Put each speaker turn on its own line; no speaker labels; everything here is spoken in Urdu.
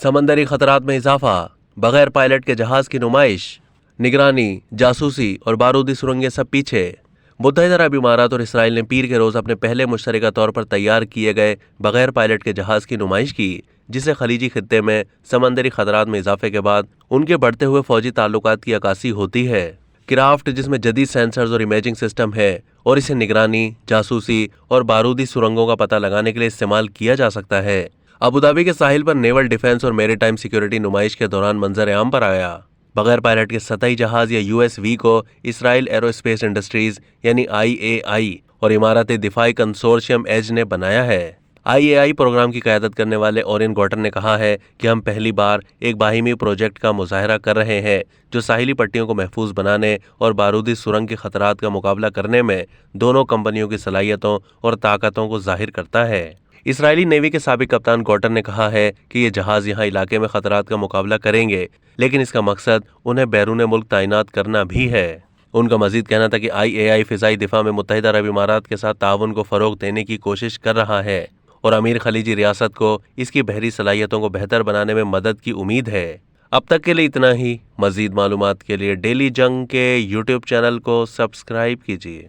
سمندری خطرات میں اضافہ، بغیر پائلٹ کے جہاز کی نمائش، نگرانی، جاسوسی اور بارودی سرنگیں سب پیچھے۔ متحدہ عرب امارات اور اسرائیل نے پیر کے روز اپنے پہلے مشترکہ طور پر تیار کیے گئے بغیر پائلٹ کے جہاز کی نمائش کی، جسے خلیجی خطے میں سمندری خطرات میں اضافے کے بعد ان کے بڑھتے ہوئے فوجی تعلقات کی عکاسی ہوتی ہے۔ کرافٹ، جس میں جدید سینسرز اور امیجنگ سسٹم ہے اور اسے نگرانی، جاسوسی اور بارودی سرنگوں کا پتہ لگانے کے لیے استعمال کیا جا سکتا ہے، ابوظہبی کے ساحل پر نیول ڈیفنس اور میری ٹائم سیکیورٹی نمائش کے دوران منظر عام پر آیا۔ بغیر پائلٹ کے سطحی جہاز یا USV کو اسرائیل ایرو اسپیس انڈسٹریز یعنی IAI اور امارات دفاعی کنسورشیم ایج نے بنایا ہے۔ IAI پروگرام کی قیادت کرنے والے اورین گوٹر نے کہا ہے کہ ہم پہلی بار ایک باہمی پروجیکٹ کا مظاہرہ کر رہے ہیں جو ساحلی پٹیوں کو محفوظ بنانے اور بارودی سرنگ کے خطرات کا مقابلہ کرنے میں دونوں کمپنیوں کی صلاحیتوں اور طاقتوں کو ظاہر کرتا ہے۔ اسرائیلی نیوی کے سابق کپتان گوٹر نے کہا ہے کہ یہ جہاز یہاں علاقے میں خطرات کا مقابلہ کریں گے، لیکن اس کا مقصد انہیں بیرون ملک تعینات کرنا بھی ہے۔ ان کا مزید کہنا تھا کہ IAI فضائی دفاع میں متحدہ عرب امارات کے ساتھ تعاون کو فروغ دینے کی کوشش کر رہا ہے اور امیر خلیجی ریاست کو اس کی بحری صلاحیتوں کو بہتر بنانے میں مدد کی امید ہے۔ اب تک کے لیے اتنا ہی۔ مزید معلومات کے لیے ڈیلی جنگ کے YouTube چینل کو سبسکرائب کیجیے۔